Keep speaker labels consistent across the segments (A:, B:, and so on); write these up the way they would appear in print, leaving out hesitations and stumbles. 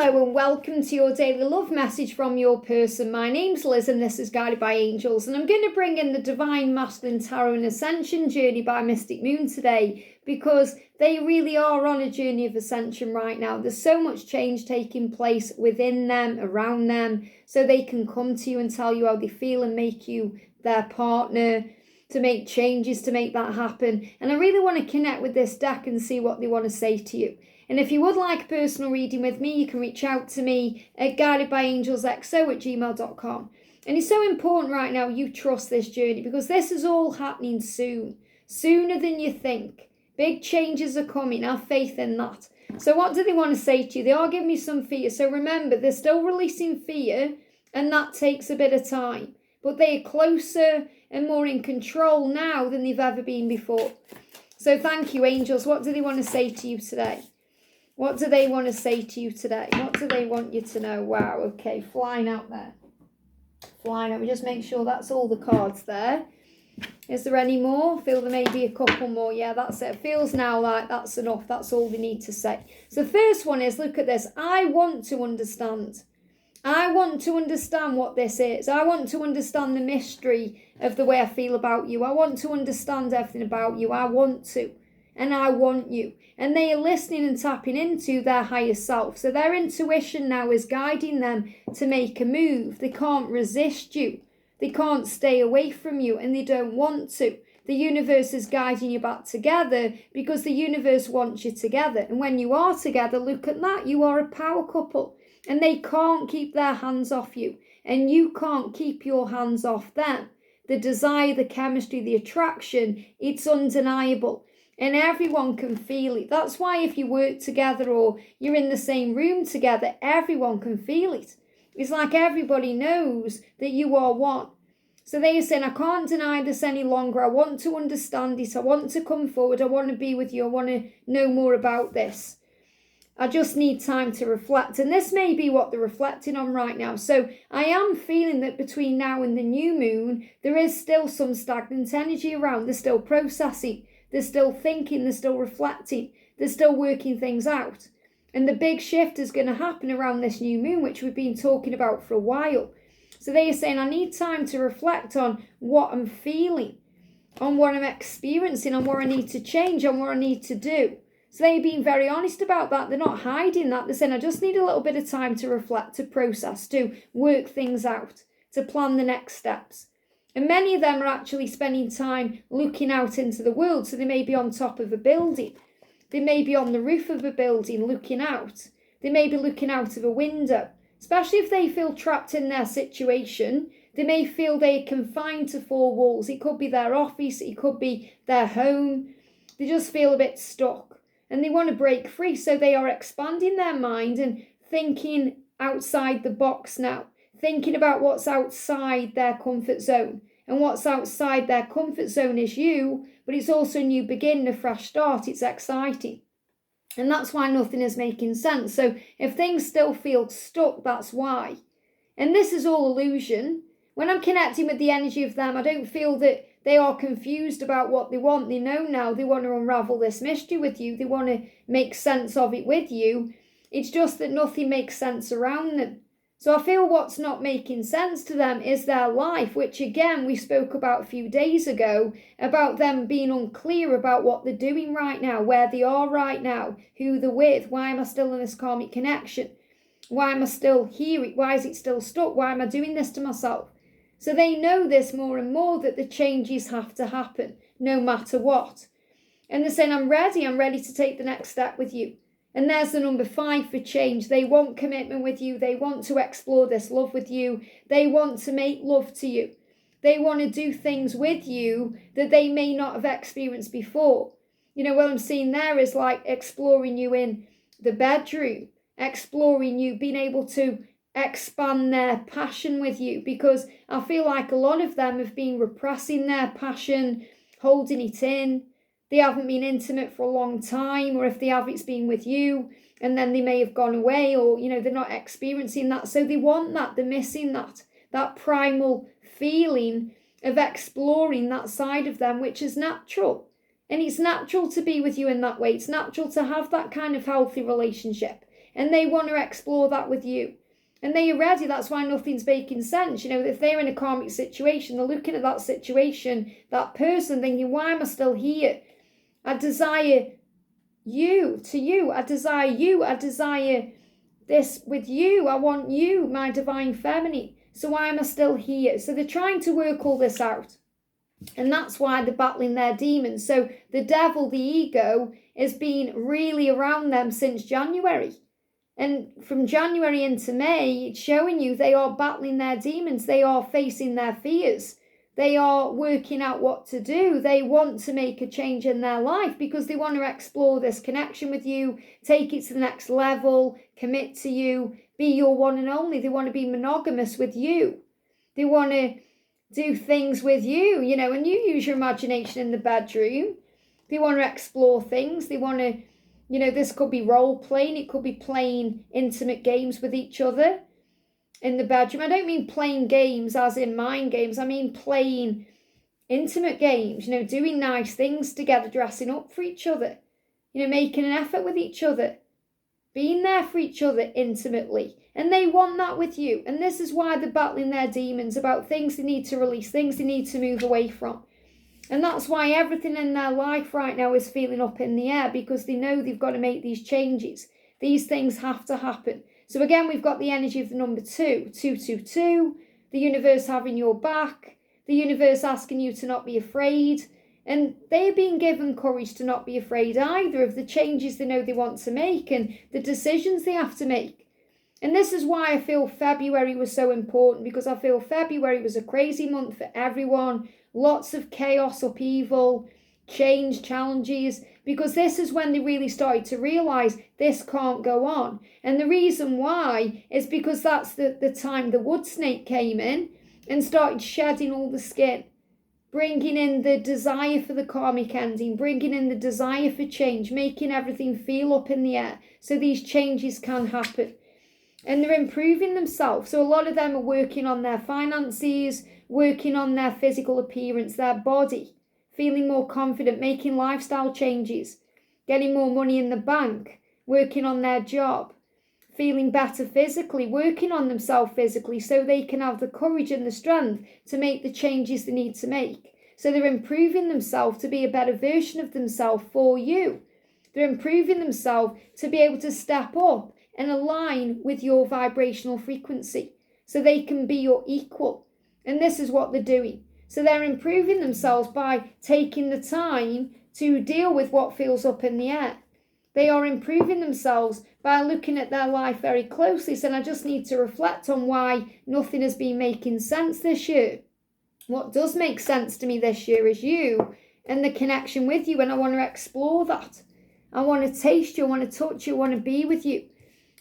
A: Hello and welcome to your daily love message from your person. My name's Liz and this is Guided by Angels, and I'm going to bring in the Divine Masculine Tarot and Ascension journey by Mystic Moon today because they really are on a journey of ascension right now. There's so much change taking place within them, around them, so they can come to you and tell you how they feel and make you their partner, to make changes to make that happen. And I really want to connect with this deck and see what they want to say to you. And if you would like a personal reading with me, you can reach out to me at guidedbyangelsxo@gmail.com. And it's so important right now you trust this journey because this is all happening soon, sooner than you think. Big changes are coming. Have faith in that. So what do they want to say to you? They are giving me some fear. So remember, they're still releasing fear and that takes a bit of time. But they are closer and more in control now than they've ever been before. So thank you, angels. What do they want to say to you today? What do they want to say to you today? What do they want you to know? Wow, okay, flying out there. Flying out. We just make sure that's all the cards there. Is there any more? Feel there may be a couple more. Yeah, that's it. Feels now like that's enough. That's all they need to say. So the first one is, look at this. I want to understand. I want to understand what this is. I want to understand the mystery of the way I feel about you. I want to understand everything about you. I want to. And I want you. And they are listening and tapping into their higher self. So their intuition now is guiding them to make a move. They can't resist you. They can't stay away from you, and they don't want to. The universe is guiding you back together because the universe wants you together. And when you are together, look at that. You are a power couple. And they can't keep their hands off you. And you can't keep your hands off them. The desire, the chemistry, the attraction, it's undeniable. And everyone can feel it. That's why if you work together or you're in the same room together, everyone can feel it. It's like everybody knows that you are one. So they are saying, I can't deny this any longer. I want to understand it. I want to come forward. I want to be with you. I want to know more about this. I just need time to reflect. And this may be what they're reflecting on right now. So I am feeling that between now and the new moon, there is still some stagnant energy around. They're still processing. They're still thinking, they're still reflecting, they're still working things out. And the big shift is going to happen around this new moon, which we've been talking about for a while. So they are saying, I need time to reflect on what I'm feeling, on what I'm experiencing, on what I need to change, on what I need to do. So they're being very honest about that. They're not hiding that. They're saying, I just need a little bit of time to reflect, to process, to work things out, to plan the next steps. And many of them are actually spending time looking out into the world. So they may be on top of a building. They may be on the roof of a building looking out. They may be looking out of a window. Especially if they feel trapped in their situation. They may feel they're confined to four walls. It could be their office. It could be their home. They just feel a bit stuck. And they want to break free. So they are expanding their mind and thinking outside the box now. Thinking about what's outside their comfort zone. And what's outside their comfort zone is you, but it's also a new beginning, a fresh start. It's exciting. And that's why nothing is making sense. So if things still feel stuck, that's why. And this is all illusion. When I'm connecting with the energy of them, I don't feel that they are confused about what they want. They know now they want to unravel this mystery with you. They want to make sense of it with you. It's just that nothing makes sense around them. So I feel what's not making sense to them is their life, which again, we spoke about a few days ago, about them being unclear about what they're doing right now, where they are right now, who they're with, why am I still in this karmic connection? Why am I still here? Why is it still stuck? Why am I doing this to myself? So they know this more and more, that the changes have to happen, no matter what. And they're saying, I'm ready to take the next step with you. And there's the number 5 for change. They want commitment with you. They want to explore this love with you. They want to make love to you. They want to do things with you that they may not have experienced before. You know, what I'm seeing there is like exploring you in the bedroom, exploring you, being able to expand their passion with you. Because I feel like a lot of them have been repressing their passion, holding it in. They haven't been intimate for a long time, or if they have, it's been with you, and then they may have gone away, or, you know, they're not experiencing that. So they want that, they're missing that primal feeling of exploring that side of them, which is natural. And it's natural to be with you in that way. It's natural to have that kind of healthy relationship. and they want to explore that with you. And they are ready. That's why nothing's making sense. You know, if they're in a karmic situation, they're looking at that situation, that person, thinking, why am I still here? I desire you to you. I desire you. I desire this with you. I want you, my divine feminine. So why am I still here? So they're trying to work all this out. And that's why they're battling their demons. So the devil, the ego, has been really around them since January. And from January into May, it's showing you they are battling their demons. They are facing their fears. They are working out what to do. They want to make a change in their life because they want to explore this connection with you, take it to the next level, commit to you, be your one and only. They want to be monogamous with you. They want to do things with you, you know, and you use your imagination in the bedroom. They want to explore things. They want to, you know, this could be role playing. It could be playing intimate games with each other in the bedroom. I don't mean playing games as in mind games. I mean playing intimate games, you know, doing nice things together, dressing up for each other, you know, making an effort with each other, being there for each other intimately. And they want that with you. And this is why they're battling their demons about things they need to release, things they need to move away from. And that's why everything in their life right now is feeling up in the air, because they know they've got to make these changes. These things have to happen. So again, we've got the energy of the number 2, 222, the universe having your back, the universe asking you to not be afraid. And they're being given courage to not be afraid either of the changes they know they want to make and the decisions they have to make. And this is why I feel February was so important, because I feel February was a crazy month for everyone. Lots of chaos, upheaval, change, challenges, because this is when they really started to realise this can't go on. And the reason why is because that's the time the wood snake came in and started shedding all the skin, bringing in the desire for the karmic ending, bringing in the desire for change, making everything feel up in the air so these changes can happen. And they're improving themselves. So a lot of them are working on their finances, working on their physical appearance, their body, feeling more confident, making lifestyle changes, getting more money in the bank, working on their job, feeling better physically, working on themselves physically so they can have the courage and the strength to make the changes they need to make. So they're improving themselves to be a better version of themselves for you. They're improving themselves to be able to step up and align with your vibrational frequency so they can be your equal. And this is what they're doing. So they're improving themselves by taking the time to deal with what feels up in the air. They are improving themselves by looking at their life very closely. So I just need to reflect on why nothing has been making sense this year. What does make sense to me this year is you and the connection with you. And I want to explore that. I want to taste you. I want to touch you. I want to be with you.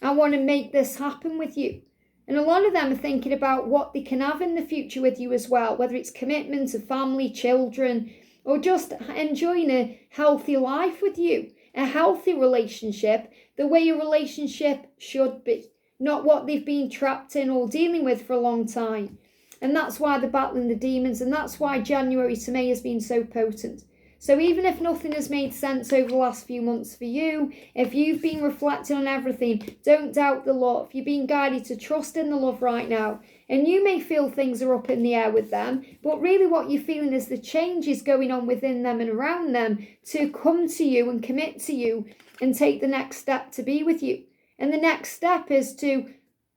A: I want to make this happen with you. And a lot of them are thinking about what they can have in the future with you as well, whether it's commitment to family, children, or just enjoying a healthy life with you, a healthy relationship, the way a relationship should be, not what they've been trapped in or dealing with for a long time. And that's why they're battling the demons, and that's why January to May has been so potent. So even if nothing has made sense over the last few months for you, if you've been reflecting on everything, don't doubt the love. You're being guided to trust in the love right now. And you may feel things are up in the air with them, but really what you're feeling is the changes going on within them and around them to come to you and commit to you and take the next step to be with you. And the next step is to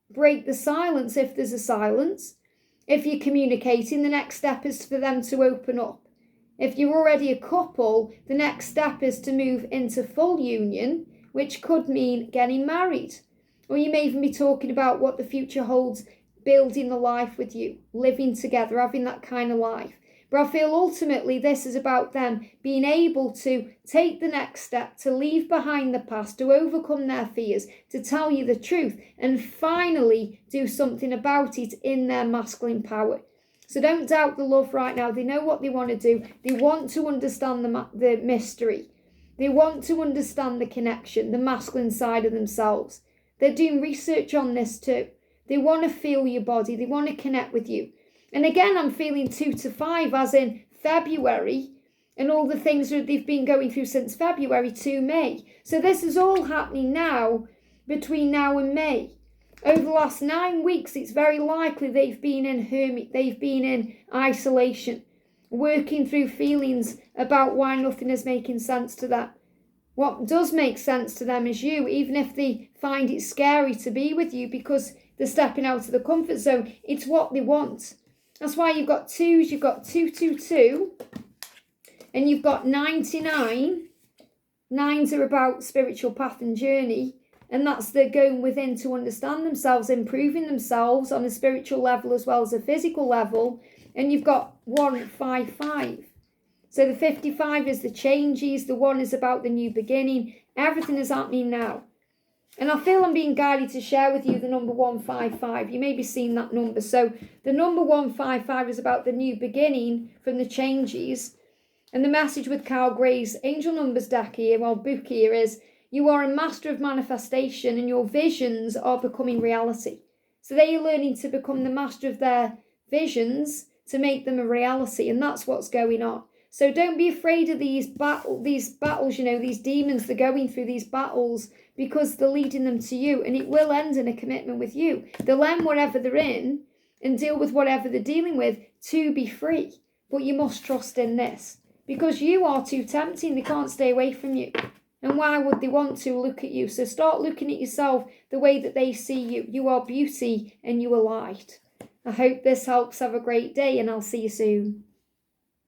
A: break the silence if there's a silence. If you're communicating, the next step is for them to open up. If you're already a couple, the next step is to move into full union, which could mean getting married. Or you may even be talking about what the future holds, building a life with you, living together, having that kind of life. But I feel ultimately this is about them being able to take the next step, to leave behind the past, to overcome their fears, to tell you the truth, and finally do something about it in their masculine power. So don't doubt the love right now. They know what they want to do. They want to understand the mystery. They want to understand the connection, the masculine side of themselves. They're doing research on this too. They want to feel your body. They want to connect with you. And again, I'm feeling 2 to 5 as in February and all the things that they've been going through since February to May. So this is all happening now between now and May. Over the last 9 weeks, it's very likely they've been in isolation, working through feelings about why nothing is making sense to them. What does make sense to them is you, even if they find it scary to be with you because they're stepping out of the comfort zone. It's what they want. That's why you've got twos, you've got 222, and you've got 99. Nines are about spiritual path and journey, and that's they're going within to understand themselves, improving themselves on a spiritual level as well as a physical level. And you've got 155. So the 55 is the changes, the 1 is about the new beginning. Everything is happening now. And I feel I'm being guided to share with you the number 155. You may be seeing that number. So the number 155 is about the new beginning from the changes. And the message with Carl Gray's angel numbers deck here, or book here, is you are a master of manifestation and your visions are becoming reality. So they are learning to become the master of their visions to make them a reality. And that's what's going on. So don't be afraid of these battles, these demons, they're going through these battles because they're leading them to you, and it will end in a commitment with you. They'll end whatever they're in and deal with whatever they're dealing with to be free. But you must trust in this because you are too tempting. They can't stay away from you. And why would they want to look at you? So start looking at yourself the way that they see you. You are beauty and you are light. I hope this helps. Have a great day and I'll see you soon.